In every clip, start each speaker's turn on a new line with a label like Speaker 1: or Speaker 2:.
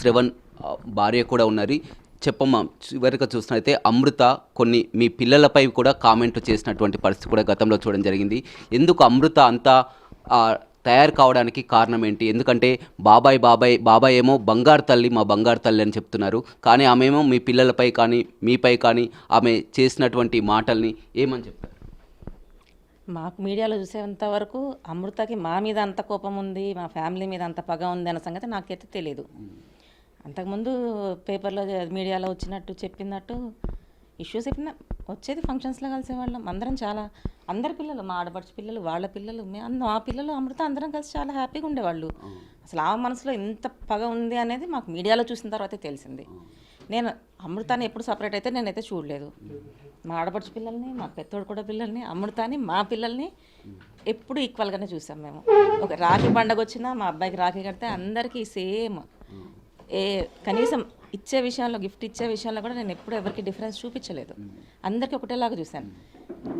Speaker 1: శ్రవణ్ భార్య కూడా ఉన్నారు. చెప్పమ్మా, చివరిగా చూసినట్లయితే అమృత కొన్ని మీ పిల్లలపై కూడా కామెంట్ చేసినటువంటి పరిస్థితి కూడా గతంలో చూడడం జరిగింది. ఎందుకు అమృత అంతా తయారు కావడానికి కారణం ఏంటి? ఎందుకంటే బాబాయ్ ఏమో బంగారు తల్లి, మా బంగారు తల్లి అని చెప్తున్నారు. కానీ ఆమెమో మీ పిల్లలపై కానీ మీపై కానీ ఆమె చేసినటువంటి మాటల్ని ఏమని చెప్తారు?
Speaker 2: మాకు మీడియాలో చూసేంత వరకు అమృతకి మా మీద అంత కోపం ఉంది, మా ఫ్యామిలీ మీద అంత పగ ఉంది అన్న సంగతి నాకైతే తెలియదు. అంతకుముందు పేపర్లో మీడియాలో వచ్చినట్టు చెప్పినట్టు ఇష్యూస్ చెప్పిన వచ్చేది ఫంక్షన్స్లో కలిసేవాళ్ళం అందరం. అందరి పిల్లలు, మా ఆడపడుచు పిల్లలు, వాళ్ళ పిల్లలు, మా పిల్లలు, అమృత అందరం కలిసి చాలా హ్యాపీగా ఉండేవాళ్ళు. అసలు ఆ మనసులో ఇంత పగ ఉంది అనేది మాకు మీడియాలో చూసిన తర్వాతే తెలిసింది. నేను అమృతాన్ని ఎప్పుడు సపరేట్ అయితే నేనైతే చూడలేదు. మా ఆడపడుచు పిల్లల్ని, మా పెద్దోడు కూడా పిల్లల్ని, అమృతాన్ని, మా పిల్లల్ని ఎప్పుడు ఈక్వల్గానే చూసాం మేము. ఒక రాఖీ పండగ వచ్చినా మా అబ్బాయికి రాఖీ కడితే అందరికీ సేమ్. కనీసం ఇచ్చే విషయంలో, గిఫ్ట్ ఇచ్చే విషయంలో కూడా నేను ఎప్పుడు ఎవరికి డిఫరెన్స్ చూపించలేదు. అందరికీ ఒకటేలాగా చూశాను.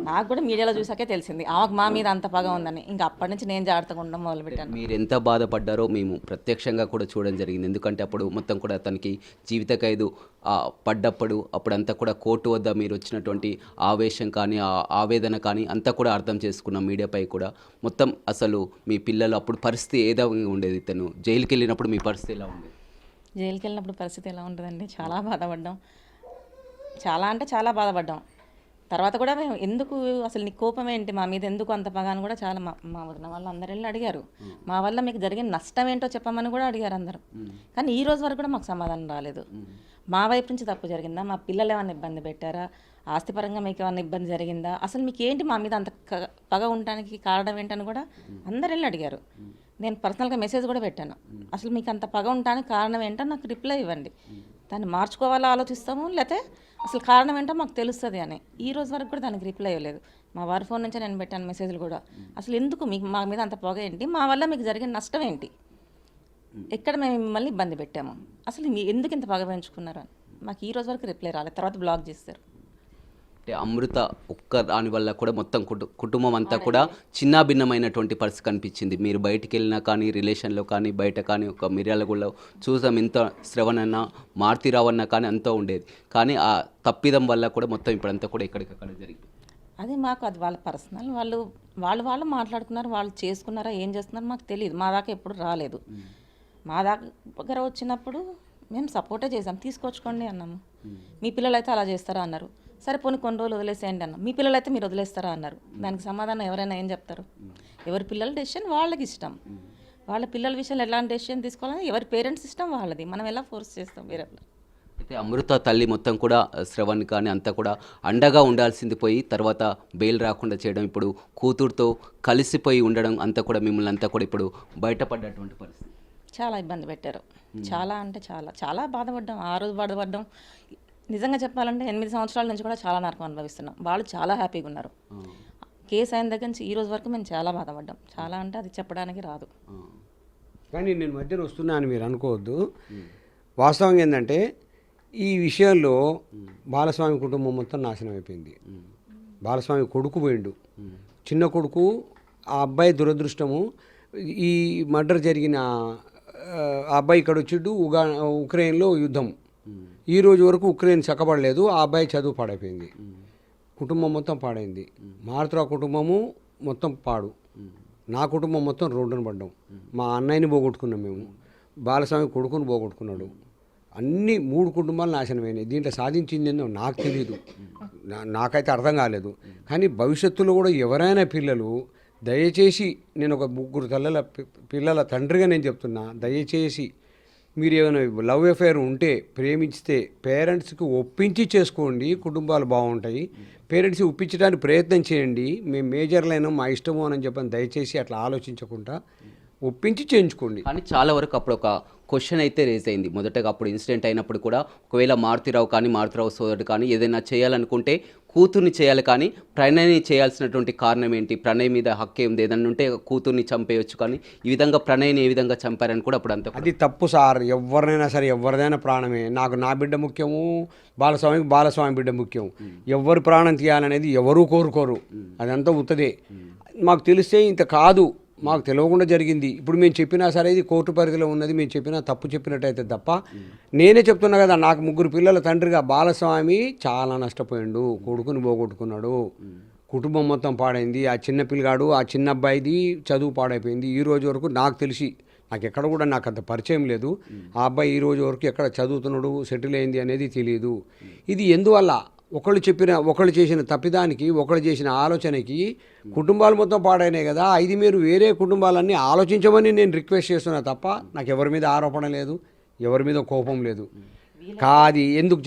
Speaker 2: నాకు కూడా మీడియాలో చూసాకే తెలిసింది ఆమెకు మా మీద అంత పగ ఉందని. ఇంకా అప్పటి నుంచి నేను జాగ్రత్తగా ఉండడం మొదలుపెట్టాను.
Speaker 1: మీరు ఎంత బాధపడ్డారో మేము ప్రత్యక్షంగా కూడా చూడడం జరిగింది. ఎందుకంటే అప్పుడు మొత్తం కూడా తనకి జీవిత ఖైదు పడ్డప్పుడు అప్పుడంతా కూడా కోర్టు వద్ద మీరు వచ్చినటువంటి ఆవేశం కానీ ఆవేదన కానీ అంతా కూడా అర్థం చేసుకున్నాం. మీడియాపై కూడా మొత్తం అసలు మీ పిల్లలు అప్పుడు పరిస్థితి ఏదో ఉండేది? తను జైలుకి వెళ్ళినప్పుడు మీ పరిస్థితి ఎలా ఉండేది?
Speaker 2: జైలుకి వెళ్ళినప్పుడు పరిస్థితి ఎలా ఉంటుందండి, చాలా బాధపడ్డాం. చాలా అంటే చాలా బాధపడ్డాం. తర్వాత కూడా మేము ఎందుకు అసలు నీ కోపం ఏంటి, మా మీద ఎందుకు అంత పగ అని కూడా చాలా మా వదిన వాళ్ళు అందరు వెళ్ళి అడిగారు. మా వల్ల మీకు జరిగిన నష్టం ఏంటో చెప్పమని కూడా అడిగారు అందరూ. కానీ ఈ రోజు వరకు కూడా మాకు సమాధానం రాలేదు. మా వైపు నుంచి తప్పు జరిగిందా, మా పిల్లలు ఏమైనా ఇబ్బంది పెట్టారా, ఆస్తిపరంగా మీకు ఏమైనా ఇబ్బంది జరిగిందా, అసలు మీకు ఏంటి మా మీద అంత పగ ఉండడానికి కారణం ఏంటని కూడా అందరు వెళ్ళి అడిగారు. నేను పర్సనల్గా మెసేజ్ కూడా పెట్టాను. అసలు మీకు అంత పగ ఉండడానికి కారణం ఏంటో నాకు రిప్లై ఇవ్వండి, దాన్ని మార్చుకోవాలో ఆలోచిస్తాము, లేకపోతే అసలు కారణం ఏంటో మాకు తెలుస్తుంది అని. ఈ రోజు వరకు కూడా దానికి రిప్లై ఇవ్వలేదు. మా వారి ఫోన్ నుంచే నేను పెట్టాను మెసేజ్లు కూడా. అసలు ఎందుకు మీకు మా మీద అంత పొగ ఏంటి, మా వల్ల మీకు జరిగిన నష్టం ఏంటి, ఎక్కడ మేము మిమ్మల్ని ఇబ్బంది పెట్టాము, అసలు ఎందుకు ఇంత పగ పెంచుకున్నారు అని మాకు ఈ రోజు వరకు రిప్లై రాలేదు. తర్వాత బ్లాక్ చేస్తారు.
Speaker 1: అంటే అమృత ఒక్క దాని వల్ల కూడా మొత్తం కుటుంబం అంతా కూడా చిన్నాభిన్నమైనటువంటి పరిస్థితి కనిపించింది. మీరు బయటికి వెళ్ళినా కానీ, రిలేషన్లో కానీ, బయట కానీ, ఒక మిర్యాలగూడలో చూసాం ఎంత శ్రవణన్నా, మారుతిరావన్నా కానీ అంతా ఉండేది. కానీ ఆ తప్పిదం వల్ల కూడా మొత్తం ఇప్పుడంతా కూడా ఎక్కడికక్కడ జరిగింది.
Speaker 2: అది మాకు అది వాళ్ళ పర్సనల్, వాళ్ళు మాట్లాడుకున్నారు, వాళ్ళు చేసుకున్నారా ఏం చేస్తున్నారో మాకు తెలియదు. మా దాకా ఎప్పుడు రాలేదు. మా దగ్గర వచ్చినప్పుడు మేము సపోర్టే చేసాం, తీసుకొచ్చుకోండి అన్నాము. మీ పిల్లలు అయితే అలా చేస్తారా అన్నారు. సరే పోనీ కొన్ని రోజులు వదిలేసేయండి అన్నాం. మీ పిల్లలు అయితే మీరు వదిలేస్తారా అన్నారు. దానికి సమాధానం ఎవరైనా ఏం చెప్తారు? ఎవరి పిల్లల డెసిషన్ వాళ్ళకి ఇష్టం. వాళ్ళ పిల్లల విషయంలో ఎలాంటి డెసిషన్ తీసుకోవాలని ఎవరి పేరెంట్స్ ఇష్టం వాళ్ళది, మనం ఎలా ఫోర్స్ చేస్తాం వేరే.
Speaker 1: అయితే అమృత తల్లి మొత్తం కూడా శ్రవణ్ కానీ అంతా కూడా అండగా ఉండాల్సింది పోయి తర్వాత బెయిల్ రాకుండా చేయడం, ఇప్పుడు కూతురుతో కలిసిపోయి ఉండడం అంతా కూడా మిమ్మల్ని అంతా కూడా ఇప్పుడు బయటపడ్డటువంటి పరిస్థితి.
Speaker 2: చాలా ఇబ్బంది పెట్టారు. చాలా అంటే చాలా బాధపడ్డాం. ఆ రోజు బాధపడ్డాం. నిజంగా చెప్పాలంటే 8 సంవత్సరాల నుంచి కూడా చాలా నరకం అనుభవిస్తున్నాం. వాళ్ళు చాలా హ్యాపీగా ఉన్నారు. కేసు అయిన దగ్గర నుంచి ఈ రోజు వరకు మేము చాలా బాధపడ్డాం. చాలా అంటే అది చెప్పడానికి రాదు.
Speaker 3: కానీ నేను మధ్యన వస్తున్నా అని మీరు అనుకోవద్దు. వాస్తవంగా ఏంటంటే ఈ విషయంలో బాలస్వామి కుటుంబం మొత్తం నాశనం అయిపోయింది. బాలస్వామి కొడుకు పోయిండు, చిన్న కొడుకు. ఆ అబ్బాయి దురదృష్టము, ఈ మర్డర్ జరిగిన ఆ అబ్బాయి ఇక్కడ వచ్చిండు. ఉక్రెయిన్లో యుద్ధం, ఈ రోజు వరకు ఉక్రెయిన్ చక్కబడలేదు. ఆ అబ్బాయి చదువు పాడైపోయింది, కుటుంబం మొత్తం పాడైంది. మారుతురా కుటుంబము మొత్తం పాడు, నా కుటుంబం మొత్తం రోడ్డును పడ్డాం. మా అన్నయ్యని పోగొట్టుకున్నాం మేము, బాలస్వామి కొడుకుని పోగొట్టుకున్నాడు. అన్ని 3 కుటుంబాలు నాశనమైనాయి. దీంట్లో సాధించింది ఏందో నాకు తెలియదు, నాకైతే అర్థం కాలేదు. కానీ భవిష్యత్తులో కూడా ఎవరైనా పిల్లలు దయచేసి, నేను ఒక 3 పిల్లల తండ్రిగా నేను చెప్తున్నా, దయచేసి మీరు ఏమైనా లవ్ అఫేర్ ఉంటే, ప్రేమించితే పేరెంట్స్కి ఒప్పించి చేసుకోండి, కుటుంబాలు బాగుంటాయి. పేరెంట్స్కి ఒప్పించడానికి ప్రయత్నం చేయండి. మేము మేజర్లైనా మా ఇష్టము అని చెప్పని దయచేసి అట్లా ఆలోచించకుండా ఒప్పించి చేయించుకోండి.
Speaker 1: కానీ చాలా వరకు అప్పుడు ఒక క్వశ్చన్ అయితే రేజ్ అయింది. మొదటగా అప్పుడు ఇన్సిడెంట్ అయినప్పుడు కూడా ఒకవేళ మారుతిరావు సోదరుడు కానీ ఏదైనా చేయాలనుకుంటే కూతుర్ని చేయాలి, కానీ ప్రణయ్ని చేయాల్సినటువంటి కారణం ఏంటి, ప్రణయ్ మీద హక్కు ఏంది, ఏదన్నా ఉంటే కూతుర్ని చంపేయచ్చు, కానీ ఈ విధంగా ప్రణయ్ని ఏ విధంగా చంపారని కూడా అప్పుడు అంత
Speaker 3: అది తప్పు సార్. ఎవరినైనా సరే, ఎవరిదైనా ప్రాణమే. నాకు నా బిడ్డ ముఖ్యము, బాలస్వామి బిడ్డ ముఖ్యం. ఎవరి ప్రాణం తీయాలనేది ఎవరూ కోరుకోరు, అదంతా ఉత్తదే. మాకు తెలిస్తే ఇంత కాదు, మాకు తెలియకుండా జరిగింది. ఇప్పుడు మేము చెప్పినా సరే ఇది కోర్టు పరిధిలో ఉన్నది, మేము చెప్పినా తప్పు చెప్పినట్టయితే తప్ప, నేనే చెప్తున్నా కదా, నాకు 3 పిల్లల తండ్రిగా బాలస్వామి చాలా నష్టపోయిండు, కొడుకుని పోగొట్టుకున్నాడు, కుటుంబం మొత్తం పాడైంది. ఆ చిన్న పిల్లగాడు, ఆ చిన్న అబ్బాయిది చదువు పాడైపోయింది. ఈ రోజు వరకు నాకు తెలిసి, నాకు ఎక్కడ కూడా నాకు అంత పరిచయం లేదు, ఆ అబ్బాయి ఈ రోజు వరకు ఎక్కడ చదువుతున్నాడు, సెటిల్ అయింది అనేది తెలియదు. ఇది ఎందువల్ల? ఒకళ్ళు చేసిన తప్పిదానికి, ఒకళ్ళు చేసిన ఆలోచనకి కుటుంబాలు మొత్తం పాడైనాయి కదా. ఇది మీరు వేరే కుటుంబాలన్నీ ఆలోచించమని నేను రిక్వెస్ట్ చేస్తున్నా తప్ప నాకు ఎవరి మీద ఆరోపణ లేదు, ఎవరి మీద కోపం లేదు. కాది ఎందుకు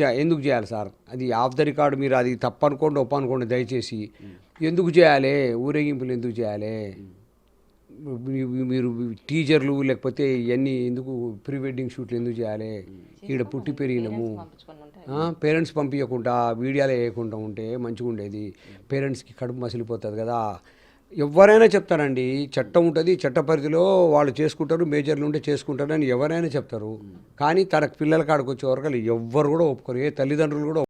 Speaker 3: చేయాలి సార్? అది ఆఫ్ ద రికార్డు, మీరు అది తప్పనుకోండి ఒప్పనుకోండి దయచేసి. ఎందుకు చేయాలి ఊరేగింపులు? ఎందుకు చేయాలి? మీరు టీచర్లు లేకపోతే ఇవన్నీ ఎందుకు, ప్రీ వెడ్డింగ్ షూట్లు ఎందుకు చేయాలి? ఈడ పుట్టి పెరిగినాము, పేరెంట్స్ పంపించకుండా వీడియోలు వేయకుండా ఉంటే మంచిగా ఉండేది. పేరెంట్స్కి కడుపు మసిలిపోతుంది కదా. ఎవరైనా చెప్తారండి, చట్టం ఉంటుంది, చట్ట పరిధిలో వాళ్ళు చేసుకుంటారు, మేజర్లు ఉంటే చేసుకుంటారు అని ఎవరైనా చెప్తారు. కానీ తన పిల్లల కాడికి వచ్చే వరకు ఎవ్వరు కూడా ఒప్పుకోరు, ఏ తల్లిదండ్రులు కూడా